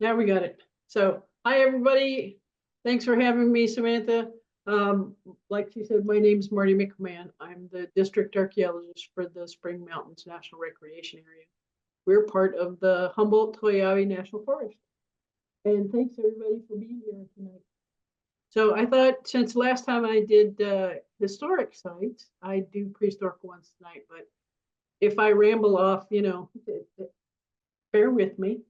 Now we got it. So, hi everybody. Thanks for having me, Samantha. Like she said, my name is Marty McMahon. I'm the district archaeologist for the Spring Mountains National Recreation Area. We're part of the Humboldt-Toiyabe National Forest. And thanks everybody for being here tonight. So I thought since last time I did historic sites, I'd do prehistoric ones tonight. But if I ramble off, bear with me.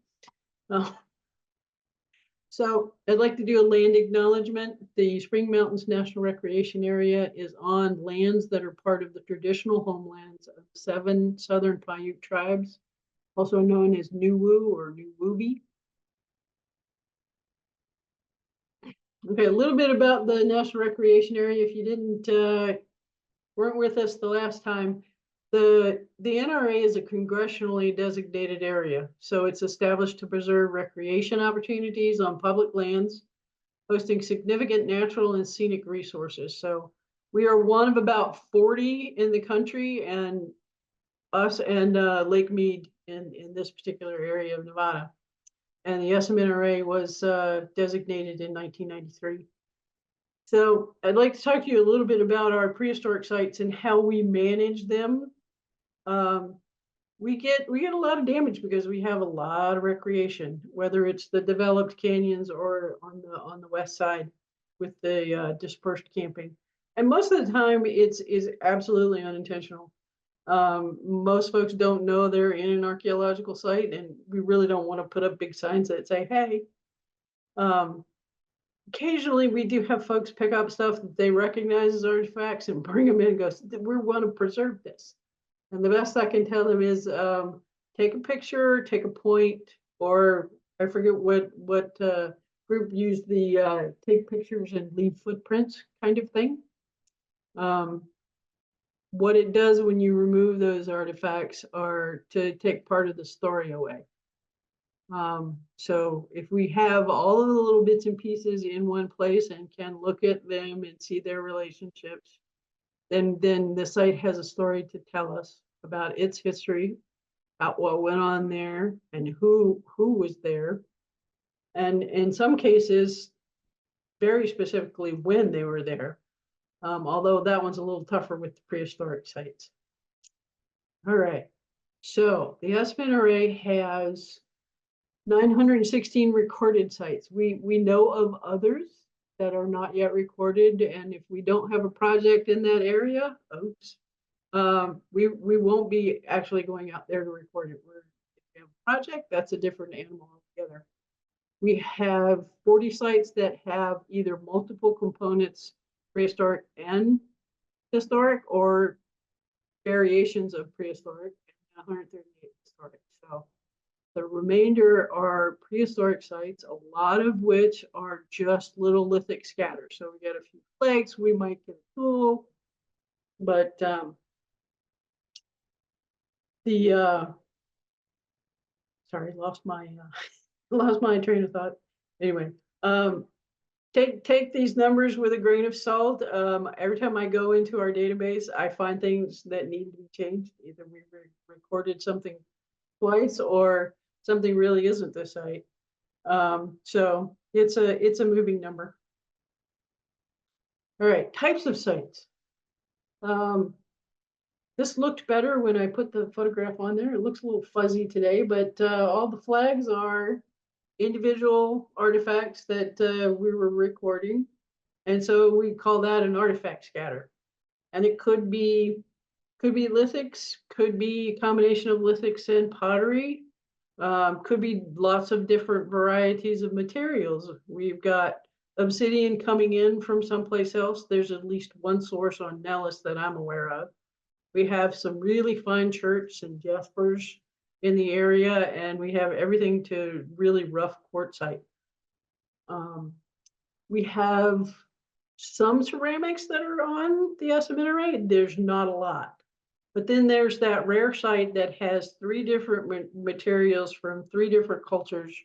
So I'd like to do a land acknowledgement. The Spring Mountains National Recreation Area is on lands that are part of the traditional homelands of 7 Southern Paiute tribes, also known as Nuwu or Nuwubi. Okay, a little bit about the National Recreation Area. If you weren't with us the last time, the NRA is a congressionally designated area, so it's established to preserve recreation opportunities on public lands, hosting significant natural and scenic resources. So we are one of about 40 in the country, and us and Lake Mead in this particular area of Nevada. And the NRA was designated in 1993. So I'd like to talk to you a little bit about our prehistoric sites and how we manage them. We get a lot of damage because we have a lot of recreation, whether it's the developed canyons or on the west side with the dispersed camping. And most of the time it's absolutely unintentional. Most folks don't know they're in an archaeological site, and we really don't want to put up big signs that say, hey. Occasionally we do have folks pick up stuff that they recognize as artifacts and bring them in and go, we want to preserve this. And the best I can tell them is take a picture, take a point, or I forget what group used the take pictures and leave footprints kind of thing. What it does when you remove those artifacts are to take part of the story away. So if we have all of the little bits and pieces in one place and can look at them and see their relationships, then the site has a story to tell us about its history, about what went on there, and who was there, and in some cases, very specifically when they were there. Although that one's a little tougher with the prehistoric sites. All right, so the NRA has 916 recorded sites. We know of others that are not yet recorded, and if we don't have a project in that area, oops, we won't be actually going out there to record it. If we have a project, that's a different animal altogether. We have 40 sites that have either multiple components, prehistoric and historic, or variations of prehistoric, and 138 historic. So the remainder are prehistoric sites, a lot of which are just little lithic scatters. So we get a few flakes, we might get a tool, but sorry, lost my train of thought. Anyway, take these numbers with a grain of salt. Every time I go into our database, I find things that need to be changed. Either we recorded something twice or something really isn't the site. So it's a moving number. All right, types of sites. This looked better when I put the photograph on there. It looks a little fuzzy today, but all the flags are individual artifacts that we were recording. And so we call that an artifact scatter. And it could be lithics, could be a combination of lithics and pottery, could be lots of different varieties of materials. We've got obsidian coming in from someplace else. There's at least one source on Nellis that I'm aware of. We have some really fine church and jaspers in the area, and we have everything to really rough quartzite. We have some ceramics that are on the NRA. There's not a lot. But then there's that rare site that has 3 different materials from 3 different cultures.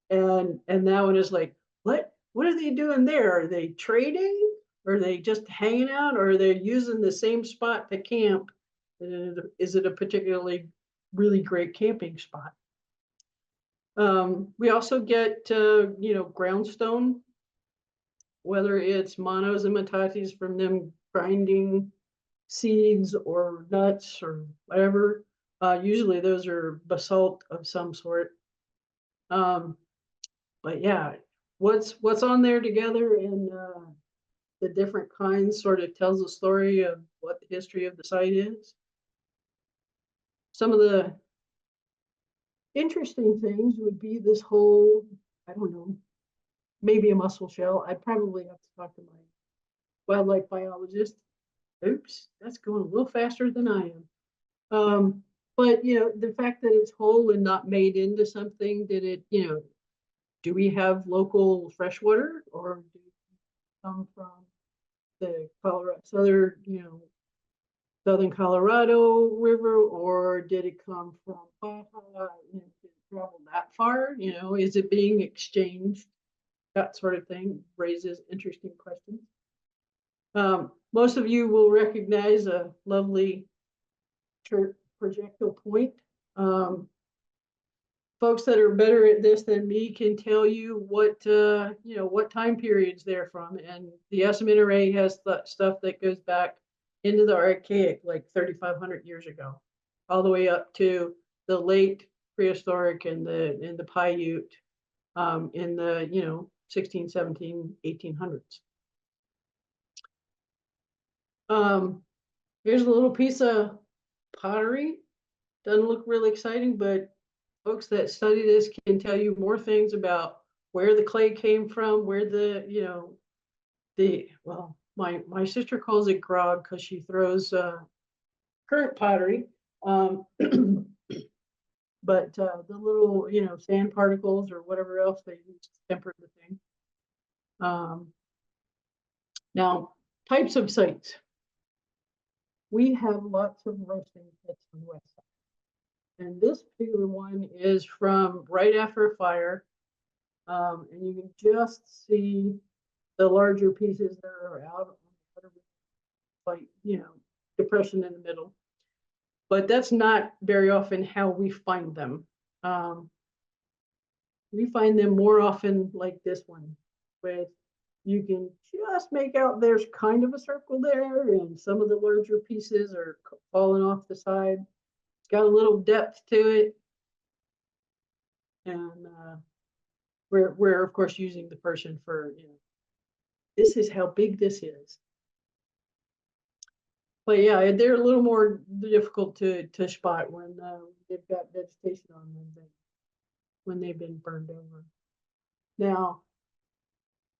And that one is like, what are they doing there? Are they trading? Are they just hanging out? Or are they using the same spot to camp? Is it a particularly really great camping spot? We also get, groundstone, whether it's monos and metates from them grinding seeds or nuts or whatever. Usually those are basalt of some sort. But yeah, what's on there together in the different kinds sort of tells a story of what the history of the site is. Some of the interesting things would be this whole, I don't know, maybe a mussel shell. I probably have to talk to my wildlife biologist. Oops, that's going a little faster than I am. But the fact that it's whole and not made into something, did it, do we have local freshwater, or do it come from the Colorado southern Colorado River, or did it come from Baja? Did it travel that far? Is it being exchanged? That sort of thing raises interesting questions. Most of you will recognize a lovely projectile point. Folks that are better at this than me can tell you what time periods they're from, and the NRA has stuff that goes back into the Archaic, like 3,500 years ago, all the way up to the late Prehistoric and the Paiute in the 16, 17, 1800s. Here's a little piece of pottery. Doesn't look really exciting, but folks that study this can tell you more things about where the clay came from, where my sister calls it grog because she throws current pottery. But the little, sand particles or whatever else they use to temper the thing. Now, types of sites. We have lots of roasting pits on the west side. And this particular one is from right after a fire. And you can just see the larger pieces that are out on the like, depression in the middle. But that's not very often how we find them. We find them more often like this one, with you can just make out there's kind of a circle there, and some of the larger pieces are falling off the side. It's got a little depth to it. And we're of course using the person for, this is how big this is. But yeah, they're a little more difficult to spot when they've got vegetation on them than when they've been burned over. Now,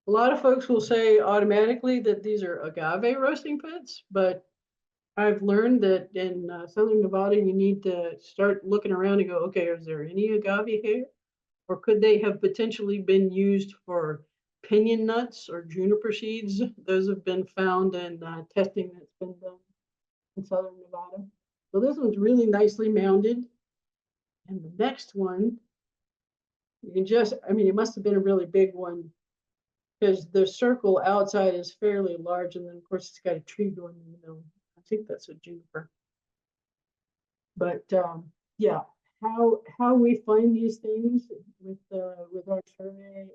a lot of folks will say automatically that these are agave roasting pits, but I've learned that in southern Nevada, you need to start looking around and go, okay, is there any agave here? Or could they have potentially been used for pinyon nuts or juniper seeds? Those have been found in testing that's been done in southern Nevada. So this one's really nicely mounded. And the next one, you can just, it must have been a really big one, because the circle outside is fairly large, and then of course it's got a tree going in the middle. I think that's a juniper. But yeah, how we find these things with our survey,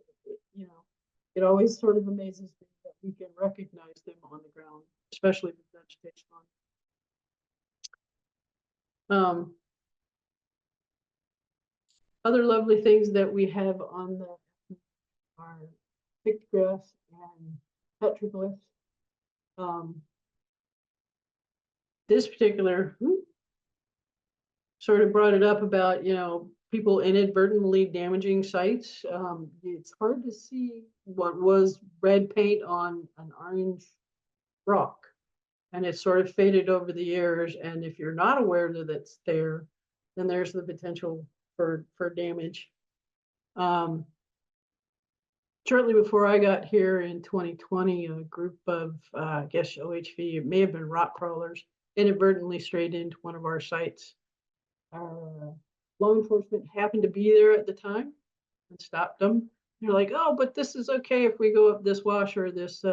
it always sort of amazes me that we can recognize them on the ground, especially with vegetation on. Other lovely things that we have on the are pictographs and petroglyphs. This particular sort of brought it up about, people inadvertently damaging sites. It's hard to see what was red paint on an orange rock, and it's sort of faded over the years. And if you're not aware that it's there, then there's the potential for damage. Shortly before I got here in 2020, a group of, I guess OHV, it may have been rock crawlers, inadvertently strayed into one of our sites. Our law enforcement happened to be there at the time and stopped them. They're like, oh, but this is okay if we go up this wash or this.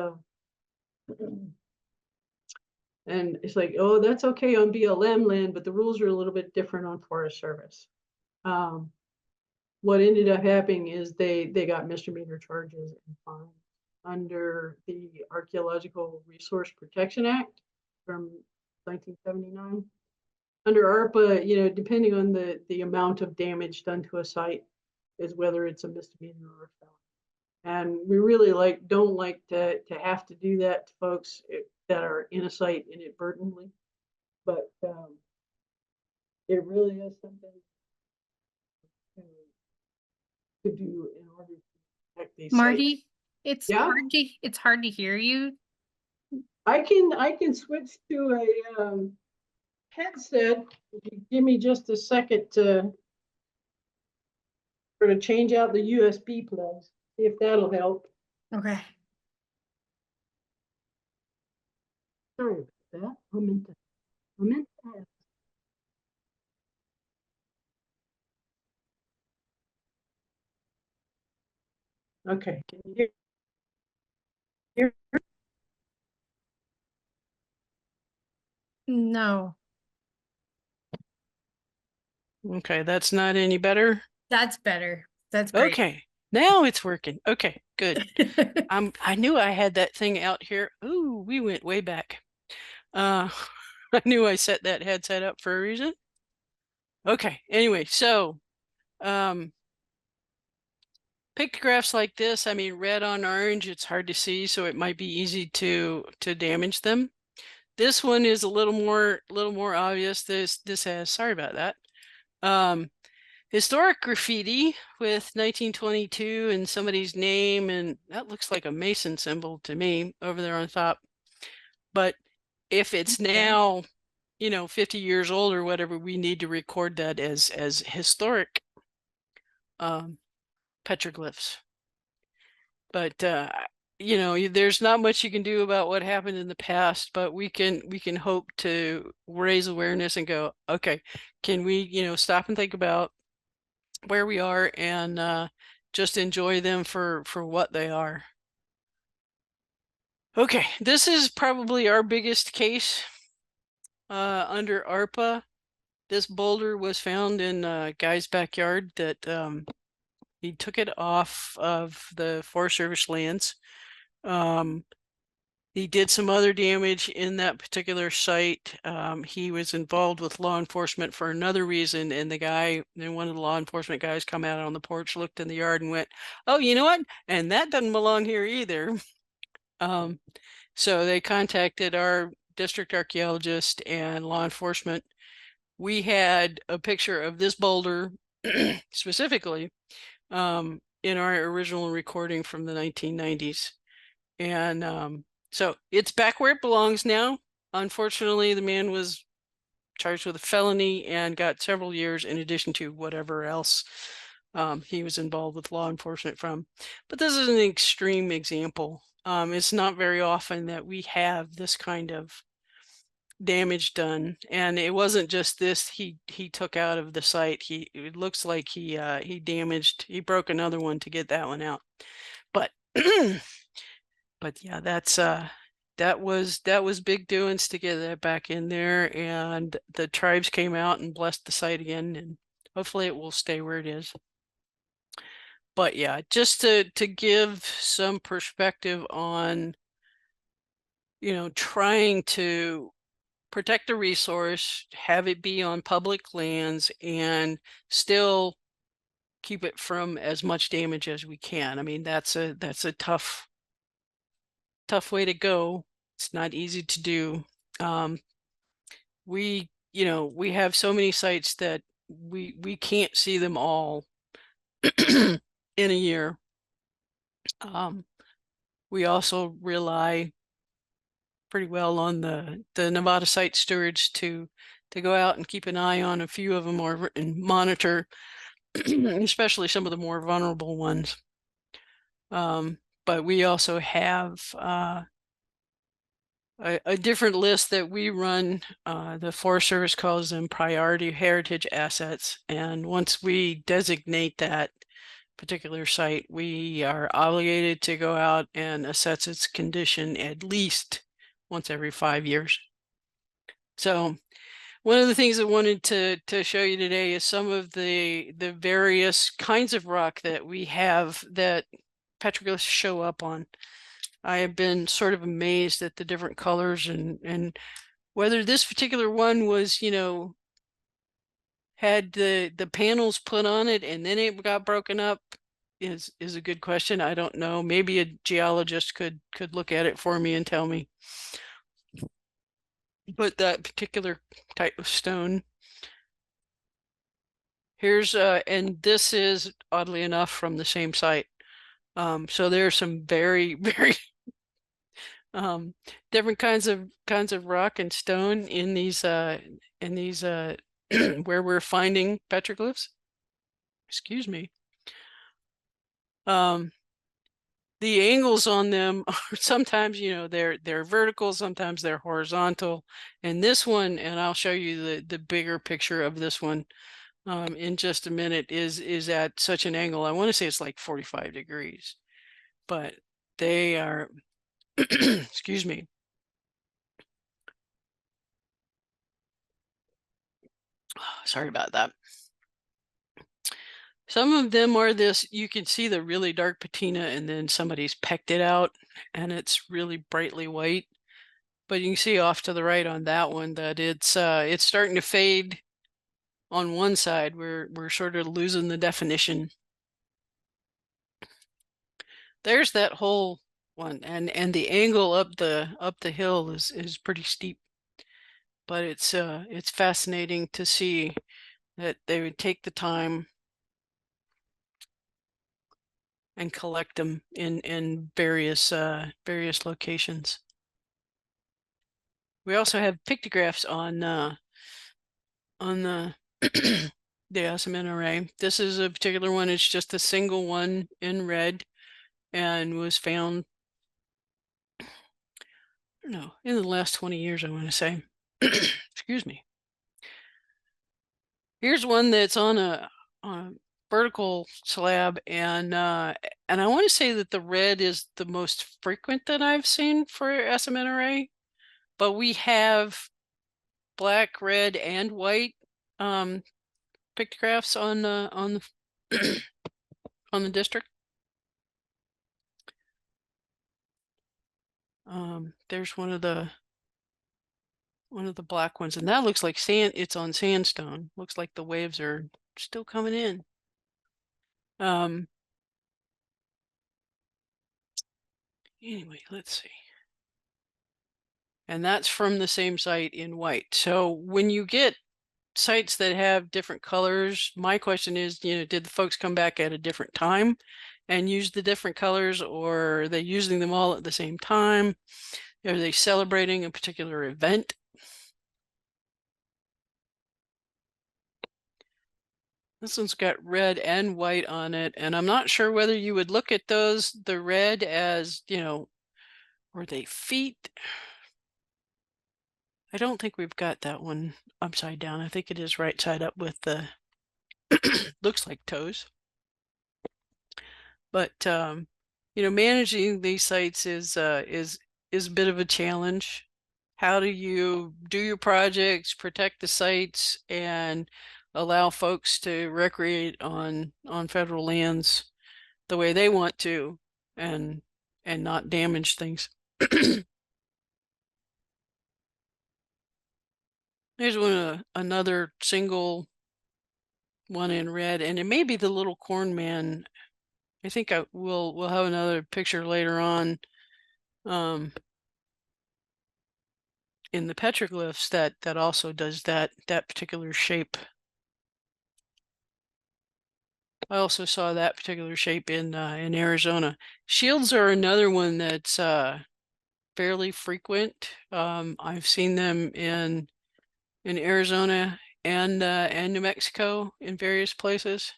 And it's like, oh, that's okay on BLM land, but the rules are a little bit different on Forest Service. what ended up happening is they got misdemeanor charges and fines under the Archaeological Resource Protection Act from 1979. Under ARPA, depending on the amount of damage done to a site is whether it's a misdemeanor or a felony. And we really don't like to have to do that to folks that are in a site inadvertently. But it really is something to do in order to protect these Marty, sites. it's Yeah? hard to hear you. I can switch to a headset. If you give me just a second to sort of change out the USB plugs, see if that'll help. Okay. Sorry about that. I meant to have. Okay, can you hear? No, Okay, that's not any better. that's better. That's great. Okay, now it's working. Okay, good. I knew I had that thing out here. Ooh, we went way back. I knew I set that headset up for a reason. Okay, anyway, so pictographs like this, I mean, red on orange, it's hard to see, so it might be easy to damage them. This one is a little more obvious. This has, sorry about that. Historic graffiti with 1922 and somebody's name, and that looks like a Mason symbol to me over there on top. But if it's now, 50 years old or whatever, we need to record that as historic petroglyphs. But there's not much you can do about what happened in the past, but we can hope to raise awareness and go, okay, can we stop and think about where we are and just enjoy them for what they are. Okay, this is probably our biggest case under ARPA. This boulder was found in a guy's backyard that he took it off of the Forest Service lands. He did some other damage in that particular site. He was involved with law enforcement for another reason, and one of the law enforcement guys come out on the porch, looked in the yard and went, oh, you know what? And that doesn't belong here either. So they contacted our district archaeologist and law enforcement. We had a picture of this boulder specifically in our original recording from the 1990s. And so it's back where it belongs now. Unfortunately, the man was charged with a felony and got several years in addition to whatever else he was involved with law enforcement from. But this is an extreme example. It's not very often that we have this kind of damage done, and it wasn't just this he took out of the site. It looks like he broke another one to get that one out. But but yeah, that was big doings to get that back in there, and the tribes came out and blessed the site again, and hopefully it will stay where it is. But yeah, just to give some perspective on trying to protect a resource, have it be on public lands, and still keep it from as much damage as we can. I mean, that's a tough way to go. It's not easy to do. We have so many sites that we can't see them all in a year. We also rely pretty well on the Nevada site stewards to go out and keep an eye on a few of them and monitor, especially some of the more vulnerable ones. But we also have a different list that we run. The Forest Service calls them priority heritage assets. And once we designate that particular site, we are obligated to go out and assess its condition at least once every 5 years. So one of the things I wanted to show you today is some of the various kinds of rock that we have that petroglyphs show up on. I have been sort of amazed at the different colors and whether this particular one was, you know, had the panels put on it and then it got broken up is a good question. I don't know. Maybe a geologist could look at it for me and tell me. But that particular type of stone. Here's and this is oddly enough from the same site. So there's some very, very different kinds of rock and stone in these where we're finding petroglyphs. Excuse me. The angles on them are sometimes, you know, they're vertical, sometimes they're horizontal. And this one, and I'll show you the bigger picture of this one in just a minute, is at such an angle. I want to say it's like 45 degrees, but they are excuse me. Sorry about that. Some of them are this, you can see the really dark patina and then somebody's pecked it out and it's really brightly white. But you can see off to the right on that one that it's starting to fade on one side. We're sort of losing the definition. There's that whole one, and the angle up the hill is pretty steep. But it's fascinating to see that they would take the time and collect them in various locations. We also have pictographs on the the awesome NRA. This is a particular one. It's just a single one in red and was found, I don't know, in the last 20 years, I want to say. Excuse me. Here's one that's on a vertical slab, and I want to say that the red is the most frequent that I've seen for SMNRA, but we have black, red, and white pictographs on the on the district. There's one of the black ones, and that looks like sand. It's on sandstone. Looks like the waves are still coming in. Anyway, let's see. And that's from the same site in white. So when you get sites that have different colors, my question is, you know, did the folks come back at a different time and use the different colors, or are they using them all at the same time? Are they celebrating a particular event? This one's got red and white on it, and I'm not sure whether you would look at those, the red as, you know, were they feet? I don't think we've got that one upside down. I think it is right side up with the looks like toes. But you know, managing these sites is a bit of a challenge. How do you do your projects, protect the sites, and allow folks to recreate on federal lands the way they want to, and not damage things? There's another single one in red, and it may be the little corn man. I think we'll have another picture later on in the petroglyphs that also does that particular shape. I also saw that particular shape in Arizona. Shields are another one that's fairly frequent. I've seen them in Arizona and New Mexico in various places.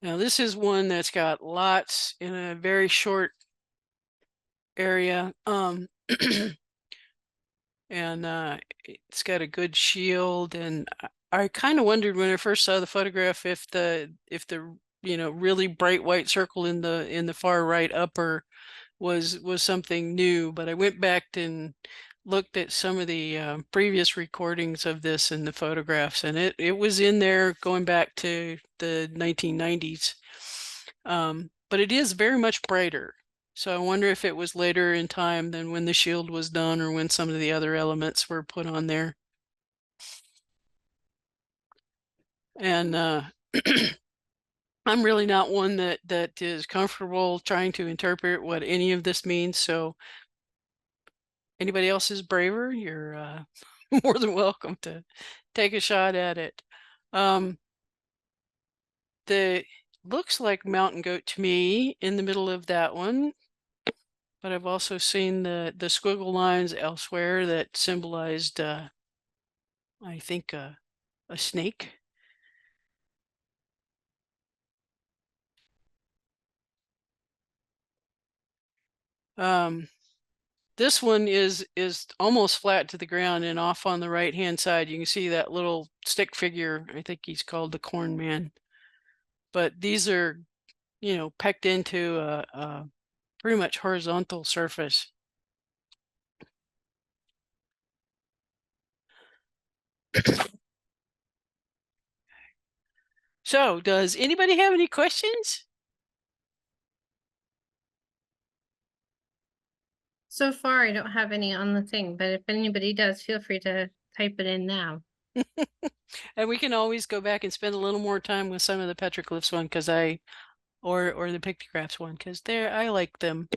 Now this is one that's got lots in a very short area. And it's got a good shield, and I kind of wondered when I first saw the photograph if the really bright white circle in the far right upper was something new. But I went back and looked at some of the previous recordings of this in the photographs, and it was in there going back to the 1990s. But it is very much brighter. So I wonder if it was later in time than when the shield was done or when some of the other elements were put on there. And I'm really not one that is comfortable trying to interpret what any of this means. So anybody else is braver, you're more than welcome to take a shot at it. The looks like mountain goat to me in the middle of that one, but I've also seen the squiggle lines elsewhere that symbolized, I think, a snake. This one is almost flat to the ground, and off on the right hand side you can see that little stick figure. I think he's called the Corn Man. But these are, pecked into a pretty much horizontal surface. So, does anybody have any questions? So far, I don't have any on the thing, but if anybody does, feel free to type it in now. And we can always go back and spend a little more time with some of the petroglyphs one, because or the pictographs one, because I like them.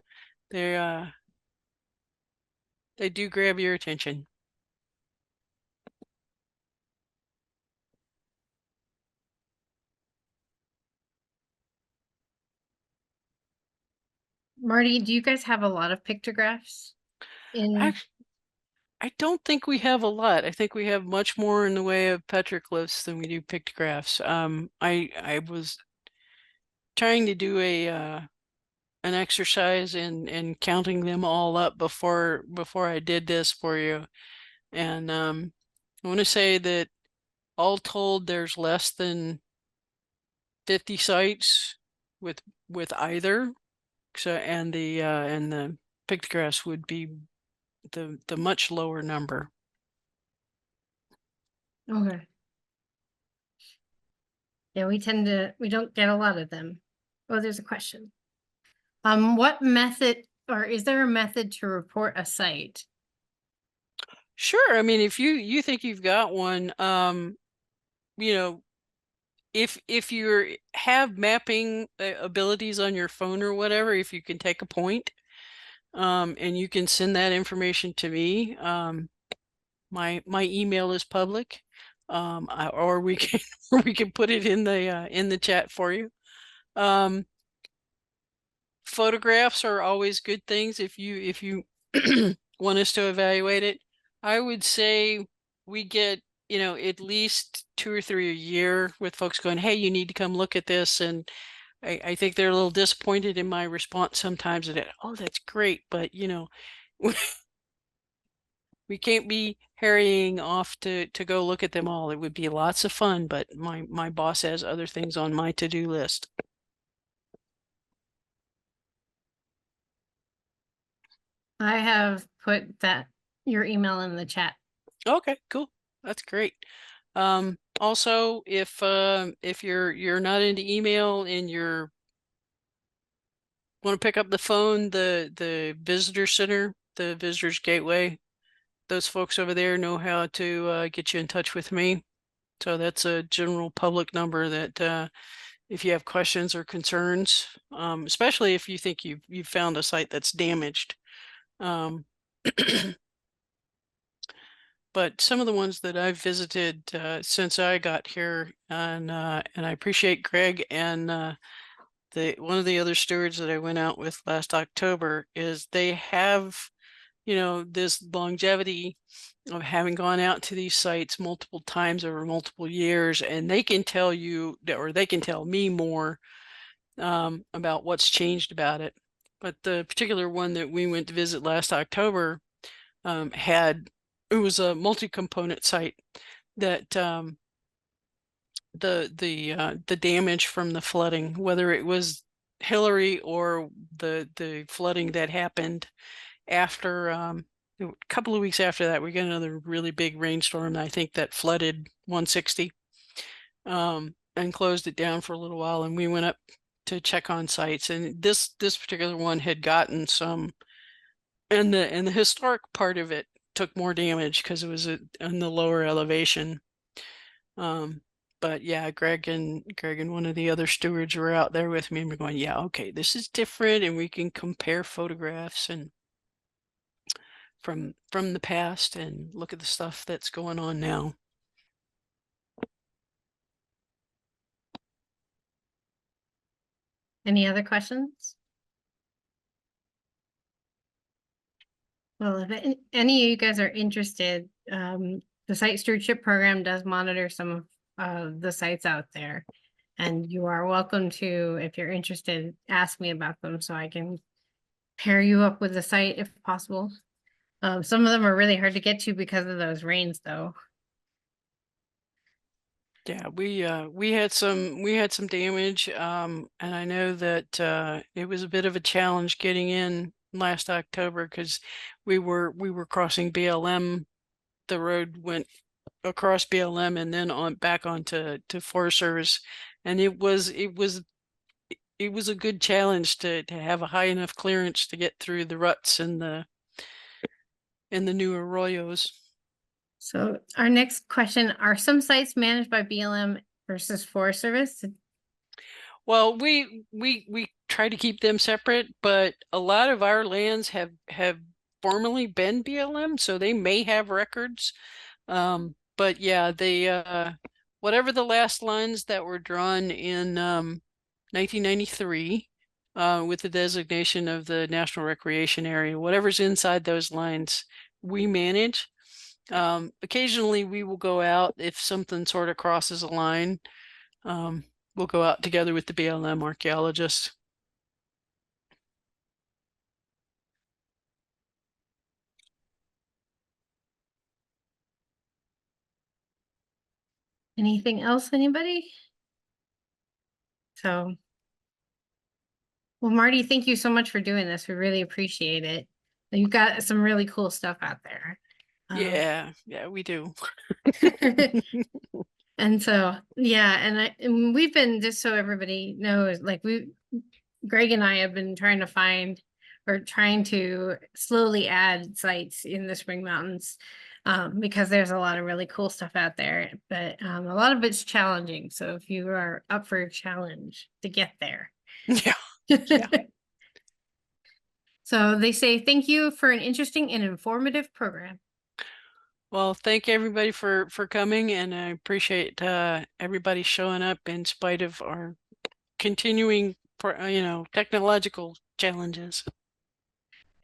They do grab your attention. Marty, do you guys have a lot of pictographs? Actually, I don't think we have a lot. I think we have much more in the way of petroglyphs than we do pictographs. I was trying to do an exercise in counting them all up before I did this for you, and I want to say that all told, there's less than 50 sites with either. So and the pictographs would be the much lower number. Okay. Yeah, we don't get a lot of them. Oh, there's a question. What method, or is there a method to report a site? Sure. I mean, if you think you've got one, if you have mapping abilities on your phone or whatever, if you can take a point, and you can send that information to me, my email is public, or we can we can put it in the chat for you. Photographs are always good things if you want us to evaluate it. I would say we get, at least 2 or 3 a year with folks going, hey, you need to come look at this. And I think they're a little disappointed in my response sometimes that, oh, that's great, but we can't be hurrying off to go look at them all. It would be lots of fun, but my boss has other things on my to-do list. I have put your email in the chat. Okay, cool. That's great. Also, if you're not into email and you're want to pick up the phone, the visitor center, the visitors gateway, those folks over there know how to get you in touch with me. So that's a general public number that if you have questions or concerns, especially if you think you've found a site that's damaged. But some of the ones that I've visited since I got here, and I appreciate Greg and one of the other stewards that I went out with last October, is they have, this longevity of having gone out to these sites multiple times over multiple years, and they can tell you, or they can tell me more about what's changed about it. But the particular one that we went to visit last October it was a multi-component site that the damage from the flooding, whether it was Hillary or the flooding that happened after a couple of weeks after that. We got another really big rainstorm, I think, that flooded 160 and closed it down for a little while, and we went up to check on sites, and this particular one had gotten some, and the historic part of it took more damage because it was in the lower elevation. But yeah, Greg and one of the other stewards were out there with me, and we're going, yeah, okay, this is different, and we can compare photographs and from the past and look at the stuff that's going on now. Any other questions? Well, if any of you guys are interested, the site stewardship program does monitor some of the sites out there. And you are welcome to, if you're interested, ask me about them so I can pair you up with the site if possible. Some of them are really hard to get to because of those rains, though. Yeah, we had some damage, and I know that it was a bit of a challenge getting in last October because we were crossing BLM. The road went across BLM and then back onto Forest Service, and it was a good challenge to have a high enough clearance to get through the ruts and the new arroyos. So our next question, are some sites managed by BLM versus Forest Service? Well, we try to keep them separate, but a lot of our lands have formerly been BLM, so they may have records. But yeah, they whatever the last lines that were drawn in 1993 with the designation of the National Recreation Area, whatever's inside those lines, we manage. Occasionally we will go out if something sort of crosses a line. We'll go out together with the BLM archaeologist. Anything else, anybody? So, well, Marty, thank you so much for doing this. We really appreciate it. You've got some really cool stuff out there. Yeah, we do. And so, yeah, and we've been, just so everybody knows, like Greg and I have been trying to slowly add sites in the Spring Mountains because there's a lot of really cool stuff out there, but a lot of it's challenging. So if you are up for a challenge to get there. Yeah. So they say, thank you for an interesting and informative program. Well, thank everybody for coming, and I appreciate everybody showing up in spite of our continuing, technological challenges.